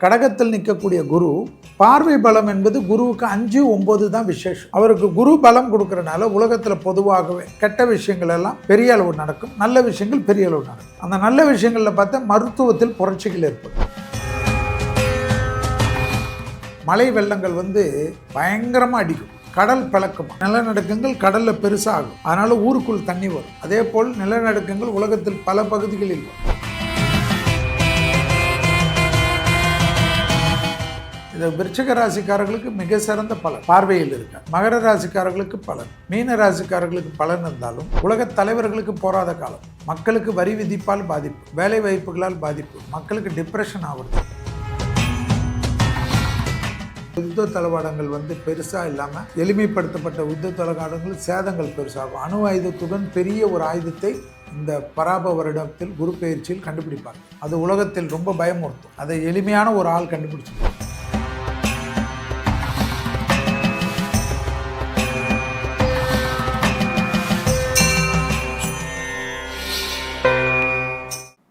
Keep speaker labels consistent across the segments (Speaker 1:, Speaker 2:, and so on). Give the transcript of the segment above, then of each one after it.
Speaker 1: கடகத்தில் நிற்கக்கூடிய குரு பார்வை பலம் என்பது குருவுக்கு 5, 9 தான் விசேஷம். அவருக்கு குரு பலம் கொடுக்கறனால உலகத்தில் பொதுவாகவே கெட்ட விஷயங்கள் எல்லாம் பெரிய அளவு நடக்கும், நல்ல விஷயங்கள் பெரிய அளவு நடக்கும். அந்த நல்ல விஷயங்களில் பார்த்தா மருத்துவத்தில் புரட்சிகள் ஏற்படும். மழை வெள்ளங்கள் பயங்கரமாக அடிக்கும், கடல் பிளக்கும், நிலநடுக்கங்கள் கடலில் பெருசாகும், அதனால ஊருக்குள் தண்ணி வரும். அதே போல் நிலநடுக்கங்கள் உலகத்தில் பல பகுதிகளில் வரும். இது விருச்சிக ராசிக்காரர்களுக்கு மிக சிறந்த பலன் பார்வையில் இருக்க, மகர ராசிக்காரர்களுக்கு பலன், மீன ராசிக்காரர்களுக்கு பலன் இருந்தாலும் உலக தலைவர்களுக்கு போராத காலம். மக்களுக்கு வரி விதிப்பால் பாதிப்பு, வேலை வாய்ப்புகளால் பாதிப்பு, மக்களுக்கு டிப்ரெஷன் ஆகுது. யுத்த தளவாடங்கள் பெருசாக இல்லாமல் எளிமைப்படுத்தப்பட்ட யுத்த தளவாடங்கள் சேதங்கள் பெருசாகும். அணு ஆயுதத்துடன் பெரிய ஒரு ஆயுதத்தை இந்த பராப வருடத்தில் குரு பயிற்சியில் கண்டுபிடிப்பார். அது உலகத்தில் ரொம்ப பயமுறுத்தும். அதை எளிமையான ஒரு ஆள் கண்டுபிடிச்சிருப்பார்.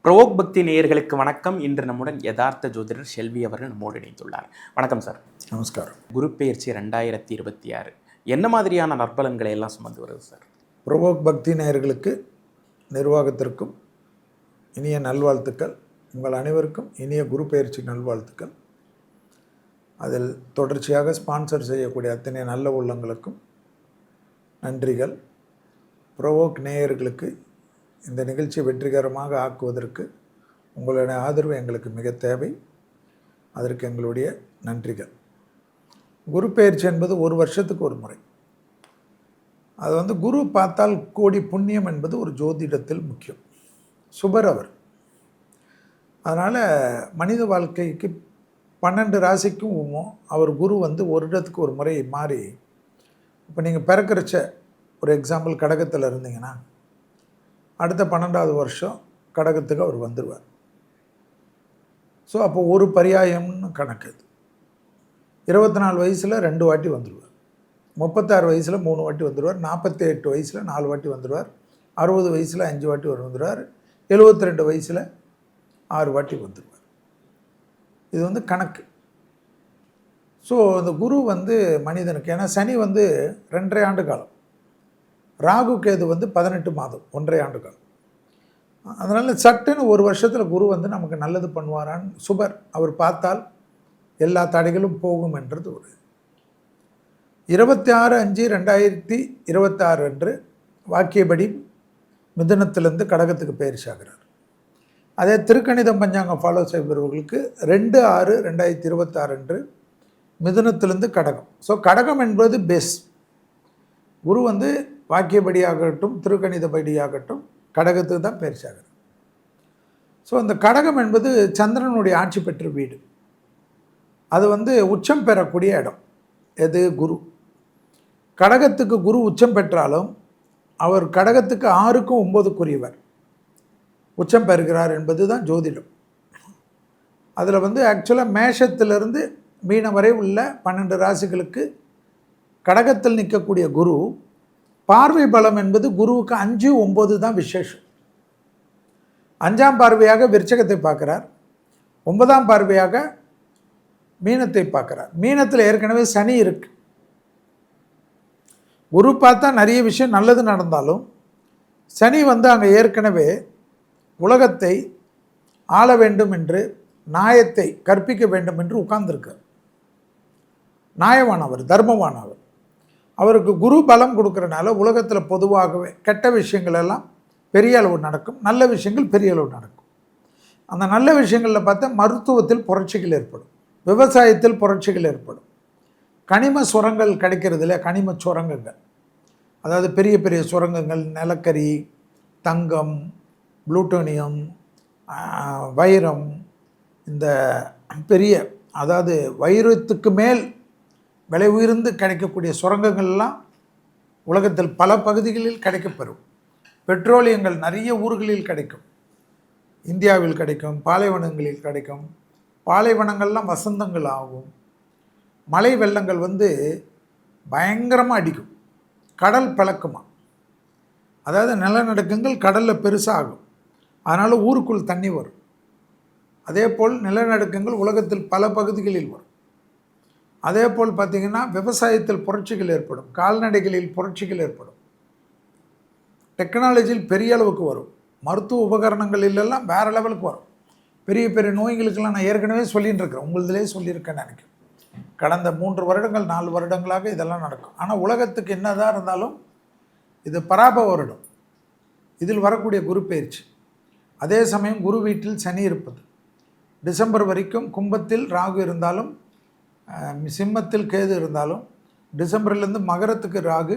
Speaker 2: ப்ரோவோக் பக்தி நேயர்களுக்கு வணக்கம். இன்று நம்முடன் யதார்த்த ஜோதிடர் செல்வி அவர்கள் நம்மோடு இணைந்துள்ளார். வணக்கம் சார்.
Speaker 1: நமஸ்காரம்.
Speaker 2: குரு பெயர்ச்சி 2026 என்ன மாதிரியான நற்பலன்களை எல்லாம் சுமந்து வருது சார்?
Speaker 1: ப்ரோவோக் பக்தி நேயர்களுக்கு நிர்வாகத்திற்கும் இனிய நல்வாழ்த்துக்கள். உங்கள் அனைவருக்கும் இனிய குரு பெயர்ச்சி நல்வாழ்த்துக்கள். அதில் தொடர்ச்சியாக ஸ்பான்சர் செய்யக்கூடிய அத்தனை நல்ல உள்ளங்களுக்கும் நன்றிகள். ப்ரோவோக் நேயர்களுக்கு இந்த நிகழ்ச்சியை வெற்றிகரமாக ஆக்குவதற்கு உங்களுடைய ஆதரவு எங்களுக்கு மிக தேவை. அதற்கு எங்களுடைய நன்றிகள். குரு பெயர்ச்சி என்பது ஒரு வருஷத்துக்கு ஒரு முறை. அது குரு பார்த்தால் கோடி புண்ணியம் என்பது ஒரு ஜோதிடத்தில் முக்கியம். சுபர் அவர். அதனால் மனித வாழ்க்கைக்கு 12 ராசிக்கும் அவர் குரு ஒரு இடத்துக்கு ஒரு முறை மாறி, இப்போ நீங்கள் பிறக்கிறச்ச ஒரு எக்ஸாம்பிள் கடகத்தில் இருந்தீங்கன்னா அடுத்த 12வது வருஷம் கடகத்துக்கு அவர் வந்துடுவார். ஸோ அப்போ ஒரு பரியாயம்னு கணக்கு. இது 24 வயசில் 2 வாட்டி வந்துடுவார், 36 வயசில் 3 வாட்டி வந்துடுவார், 48 வயசில் 4 வாட்டி வந்துடுவார், 60 வயசில் 5 வாட்டி வந்துடுவார், 72 வயசில் 6 வாட்டி வந்துடுவார். இது கணக்கு. ஸோ அந்த குரு மனிதனுக்கு, ஏன்னா சனி 2.5 ஆண்டு காலம், ராகு கேது 18 மாதம், 1.5 ஆண்டு காலம். அதனால் சட்டுன்னு ஒரு வருஷத்தில் குரு நமக்கு நல்லது பண்ணுவாரான்னு சுபர். அவர் பார்த்தால் எல்லா தடைகளும் போகும் என்றது ஒரு 26/5/2026 அன்று வாக்கியபடி மிதுனத்திலிருந்து கடகத்துக்கு பயிற்சி ஆகிறார். அதே திருக்கணிதம் பஞ்சாங்கம் ஃபாலோ செய்பவர்களுக்கு 2/6/2026 அன்று மிதுனத்திலிருந்து கடகம். ஸோ கடகம் என்பது பெஸ். குரு வாக்கியபடியாகட்டும் திருக்கணிதபடியாகட்டும் கடகத்துக்கு தான் பயிற்சி ஆகிறது. ஸோ அந்த கடகம் என்பது சந்திரனுடைய ஆட்சி பெற்ற வீடு. அது உச்சம் பெறக்கூடிய இடம். எது? குரு. கடகத்துக்கு குரு உச்சம் பெற்றாலும் அவர் கடகத்துக்கு 6க்கும் 9க்குரியவர் உச்சம் பெறுகிறார் என்பது தான் ஜோதிடம். அதில் ஆக்சுவலாக மேஷத்திலிருந்து மீனம் வரை உள்ள 12 ராசிகளுக்கு கடகத்தில் நிற்கக்கூடிய குரு பார்வை பலம் என்பது குருவுக்கு 5, 9 தான் விசேஷம். 5ஆம் பார்வையாக விருச்சகத்தை பார்க்கிறார், 9ஆம் பார்வையாக மீனத்தை பார்க்கிறார். மீனத்தில் ஏற்கனவே சனி இருக்கு. குரு பார்த்தா நிறைய விஷயம் நல்லது நடந்தாலும் சனி அங்கே ஏற்கனவே உலகத்தை ஆள வேண்டும் என்று, நியாயத்தை கற்பிக்க வேண்டும் என்று உட்கார்ந்துருக்கார். நியாயவானவர், தர்மவானவர். அவருக்கு குரு பலம் கொடுக்கறனால உலகத்தில் பொதுவாகவே கெட்ட விஷயங்கள் எல்லாம் பெரிய அளவு நடக்கும், நல்ல விஷயங்கள் பெரிய அளவு நடக்கும். அந்த நல்ல விஷயங்களில் பார்த்தா மருத்துவத்தில் புரட்சிகள் ஏற்படும், விவசாயத்தில் புரட்சிகள் ஏற்படும், கனிம சுரங்கள் கிடைக்கிறதுல கனிம சுரங்கங்கள், அதாவது பெரிய பெரிய சுரங்கங்கள், நிலக்கரி, தங்கம், புளூட்டோனியம், வைரம், இந்த பெரிய, அதாவது வைரத்துக்கு மேல் விலை உயர்ந்து கிடைக்கக்கூடிய சுரங்கங்கள்லாம் உலகத்தில் பல பகுதிகளில் கிடைக்கப்பெறும். பெட்ரோலியங்கள் நிறைய ஊர்களில் கிடைக்கும், இந்தியாவில் கிடைக்கும், பாலைவனங்களில் கிடைக்கும். பாலைவனங்கள்லாம் வசந்தங்கள் ஆகும். மழை வெள்ளங்கள் பயங்கரமாக அடிக்கும், கடல் பிளக்குமா. அதாவது நிலநடுக்கங்கள் கடலில் பெருசாகும், அதனால் ஊருக்குள் தண்ணி வரும். அதே போல் நிலநடுக்கங்கள் உலகத்தில் பல பகுதிகளில் வரும். அதே போல் பார்த்திங்கன்னா விவசாயத்தில் புரட்சிகள் ஏற்படும், கால்நடைகளில் புரட்சிகள் ஏற்படும், டெக்னாலஜியில் பெரிய அளவுக்கு வரும், மருத்துவ உபகரணங்களிலெல்லாம் வேறு லெவலுக்கு வரும். பெரிய பெரிய நோய்களுக்கெல்லாம் நான் ஏற்கனவே சொல்லிகிட்டு இருக்கிறேன், உங்களதுலேயே சொல்லியிருக்கேன்னு நினைக்கிறேன். கடந்த 3 வருடங்கள் 4 வருடங்களாக இதெல்லாம் நடக்கும். ஆனால் உலகத்துக்கு என்னதான் இருந்தாலும் இது பராபவ வருடம். இதில் வரக்கூடிய குரு பயிற்சி. அதே சமயம் குரு வீட்டில் சனி இருப்பது. டிசம்பர் வரைக்கும் கும்பத்தில் ராகு இருந்தாலும் சிம்மத்தில் கேது இருந்தாலும், டிசம்பர்லேருந்து மகரத்துக்கு ராகு,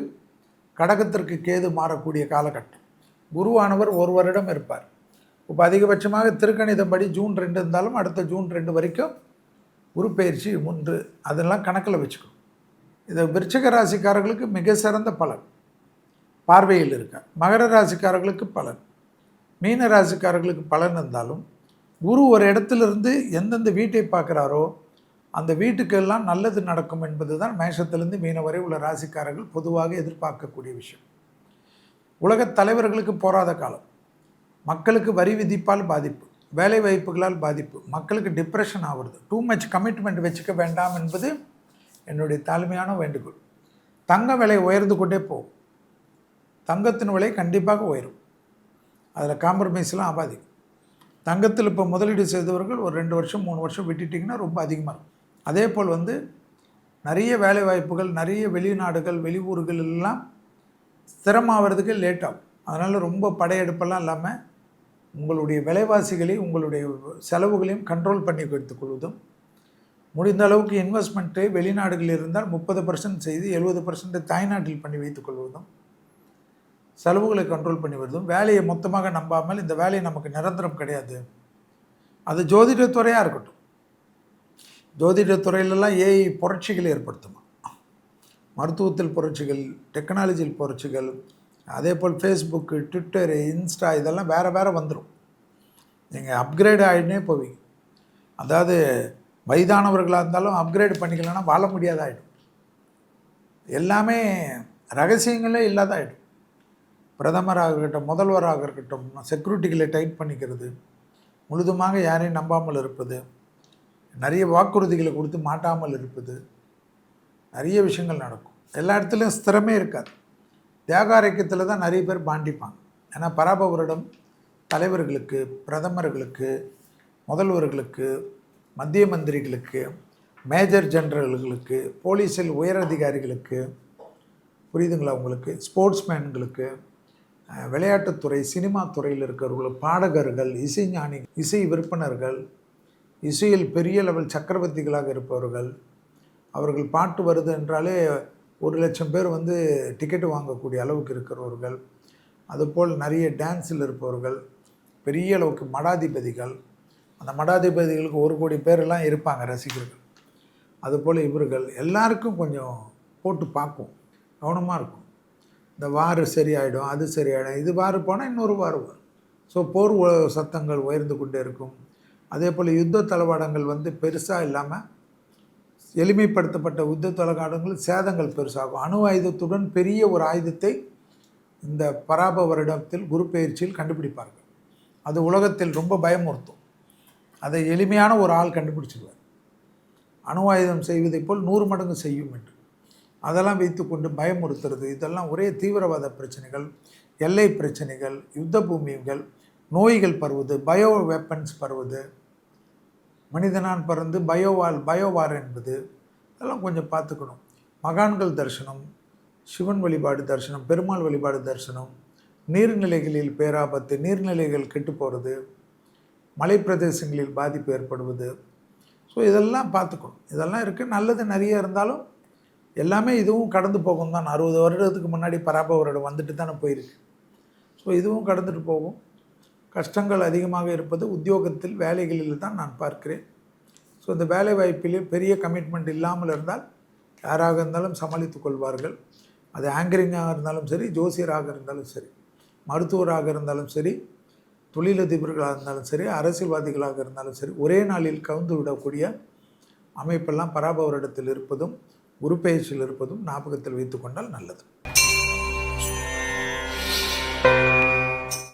Speaker 1: கடகத்திற்கு கேது மாறக்கூடிய காலகட்டம். குருவானவர் 1 வருடம் இருப்பார். இப்போ அதிகபட்சமாக திருக்கணிதம்படி ஜூன் 2 இருந்தாலும் அடுத்த ஜூன் 2 வரைக்கும் குரு பயிற்சி 3, அதெல்லாம் கணக்கில் வச்சுக்கணும். இது விருச்சிக ராசிக்காரர்களுக்கு மிக சிறந்த பலன் பார்வையில் இருக்க, மகர ராசிக்காரர்களுக்கு பலன், மீன ராசிக்காரர்களுக்கு பலன் இருந்தாலும் குரு ஒரு இடத்துலேருந்து எந்தெந்த வீட்டை பார்க்குறாரோ அந்த வீட்டுக்கெல்லாம் நல்லது நடக்கும் என்பது தான் மேஷத்திலிருந்து மீன வரை உள்ள ராசிக்காரர்கள் பொதுவாக எதிர்பார்க்கக்கூடிய விஷயம். உலகத் தலைவர்களுக்கு போராத காலம், மக்களுக்கு வரி விதிப்பால் பாதிப்பு, வேலை வாய்ப்புகளால் பாதிப்பு, மக்களுக்கு டிப்ரெஷன் ஆகுறது, டூ மச் கமிட்மெண்ட் வச்சுக்க வேண்டாம் என்பது என்னுடைய தாழ்மையான வேண்டுகோள். தங்க விலை உயர்ந்து கொண்டே போகும், தங்கத்தின் விலை கண்டிப்பாக உயரும், அதில் காம்ப்ரமைஸ்லாம் ஆகாது. தங்கத்தில் இப்போ முதலீடு செய்தவர்கள் ஒரு 2 வருஷம் 3 வருஷம் விட்டுட்டிங்கன்னா ரொம்ப அதிகமாக இருக்கும். அதே போல் நிறைய வேலை வாய்ப்புகள், நிறைய வெளிநாடுகள் வெளியூர்கள் எல்லாம் ஸ்திரமாகிறதுக்கு லேட் ஆகும். அதனால் ரொம்ப படையெடுப்பெல்லாம் இல்லாமல் உங்களுடைய விலைவாசிகளை உங்களுடைய செலவுகளையும் கண்ட்ரோல் பண்ணி எடுத்துக்கொள்வதும், முடிந்த அளவுக்கு இன்வெஸ்ட்மெண்ட்டு வெளிநாடுகளில் இருந்தால் 30% செய்து 70% தாய்நாட்டில் பண்ணி வைத்துக்கொள்வதும், செலவுகளை கண்ட்ரோல் பண்ணி வருதும், வேலையை மொத்தமாக நம்பாமல் இந்த வேலையை நமக்கு நிரந்தரம் கிடையாது, அது ஜோதிடத்துறையாக இருக்கட்டும், ஜோதிடத்துறையிலெல்லாம் ஏஐ புரட்சிகளை ஏற்படுத்துமா, மருத்துவத்தில் புரட்சிகள், டெக்னாலஜியில் புரட்சிகள், அதே போல் ஃபேஸ்புக்கு, ட்விட்டரு, இன்ஸ்டா இதெல்லாம் வேறு வந்துடும். நீங்கள் அப்கிரேட் ஆகிடுனே போவீங்க. அதாவது வயதானவர்களாக இருந்தாலும் அப்கிரேட் பண்ணிக்கலன்னா வாழ முடியாத ஆகிடும். எல்லாமே ரகசியங்களே இல்லாத ஆகிடும். பிரதமராக இருக்கட்டும், முதல்வராக இருக்கட்டும், செக்யூரிட்டிகளை டைட் பண்ணிக்கிறது, முழுதுமாக யாரையும் நம்பாமல் இருப்பது, நிறைய வாக்குறுதிகளை கொடுத்து மாட்டாமல் இருப்பது, நிறைய விஷயங்கள் நடக்கும். எல்லா இடத்துலையும் ஸ்திரமே இருக்காது. தியாகாரக்கியத்தில் தான் நிறைய பேர் பாண்டிப்பாங்க. ஏன்னா பராபவரிடம் தலைவர்களுக்கு, பிரதமர்களுக்கு, முதல்வர்களுக்கு, மத்திய மந்திரிகளுக்கு, மேஜர் ஜெனரல்களுக்கு, போலீஸில் உயர் அதிகாரிகளுக்கு, புரியுதுங்களா உங்களுக்கு, ஸ்போர்ட்ஸ்மேன்களுக்கு, விளையாட்டுத்துறை, சினிமா துறையில் இருக்கிறவர்கள், பாடகர்கள், இசைஞானி, இசை விற்பனர்கள், இசையில் பெரிய லெவல் சக்கரவர்த்திகளாக இருப்பவர்கள், அவர்கள் பாட்டு வருது என்றாலே 1,00,000 பேர் டிக்கெட்டு வாங்கக்கூடிய அளவுக்கு இருக்கிறவர்கள், அதுபோல் நிறைய டான்ஸில் இருப்பவர்கள், பெரிய அளவுக்கு மடாதிபதிகள், அந்த மடாதிபதிகளுக்கு 1 கோடி பேரெல்லாம் இருப்பாங்க ரசிகர்கள். அதுபோல் இவர்கள் எல்லாருக்கும் கொஞ்சம் போட்டு பார்க்கும், கவனமாக இருக்கும். இந்த வாறு சரியாயிடும், அது சரியாயிடும், இது வாறு போனால் இன்னொரு வாறு வரும். ஸோ போர் சத்தங்கள் உயர்ந்து கொண்டே இருக்கும். அதே போல் யுத்த தளவாடங்கள் பெருசாக இல்லாமல் எளிமைப்படுத்தப்பட்ட யுத்த தளவாடங்கள் சேதங்கள் பெருசாகும். அணு ஆயுதத்துடன் பெரிய ஒரு ஆயுதத்தை இந்த பராப வருடத்தில் குரு பயிற்சியில் கண்டுபிடிப்பார்கள். அது உலகத்தில் ரொம்ப பயமுறுத்தும். அதை எளிமையான ஒரு ஆள் கண்டுபிடிச்சிடுவார். அணு ஆயுதம் செய்வதைப் போல் 100 மடங்கு செய்யும் என்று அதெல்லாம் வைத்துக்கொண்டு பயமுறுத்துறது, இதெல்லாம் ஒரே தீவிரவாத பிரச்சனைகள், எல்லை பிரச்சனைகள், யுத்த பூமிகள், நோய்கள் பரவுது, பயோ வெப்பன்ஸ் பரவுது, மனிதனான் பறந்து பயோவார் என்பது இதெல்லாம் கொஞ்சம் பார்த்துக்கணும். மகான்கள் தரிசனம், சிவன் வழிபாடு தரிசனம், பெருமாள் வழிபாடு தரிசனம், நீர்நிலைகளில் பேராபத்து, நீர்நிலைகள் கெட்டு போகிறது, மலை பிரதேசங்களில் பாதிப்பு ஏற்படுவது, ஸோ இதெல்லாம் பார்த்துக்கணும். இதெல்லாம் இருக்குது. நல்லது நிறைய இருந்தாலும் எல்லாமே இதுவும் கடந்து போகும் தான். 60 வருடத்துக்கு முன்னாடி பராப வருடம் வந்துட்டு தானே போயிருக்கு. ஸோ இதுவும் கடந்துட்டு போகும். கஷ்டங்கள் அதிகமாக இருப்பது உத்தியோகத்தில், வேலைகளில் தான் நான் பார்க்கிறேன். ஸோ இந்த வேலை வாய்ப்பிலே பெரிய கமிட்மெண்ட் இல்லாமல் இருந்தால் யாராக இருந்தாலும் சமாளித்து கொள்வார்கள். அது ஆங்கரிங்காக இருந்தாலும் சரி, ஜோசியராக இருந்தாலும் சரி, மருத்துவராக இருந்தாலும் சரி, தொழிலதிபர்களாக இருந்தாலும் சரி, அரசியல்வாதிகளாக இருந்தாலும் சரி, ஒரே நாளில் கவுந்து விடக்கூடிய அமைப்பெல்லாம் பராப வருடத்தில் இருப்பதும் குரு பெயர்ச்சியில் இருப்பதும் ஞாபகத்தில் வைத்து கொண்டால் நல்லது.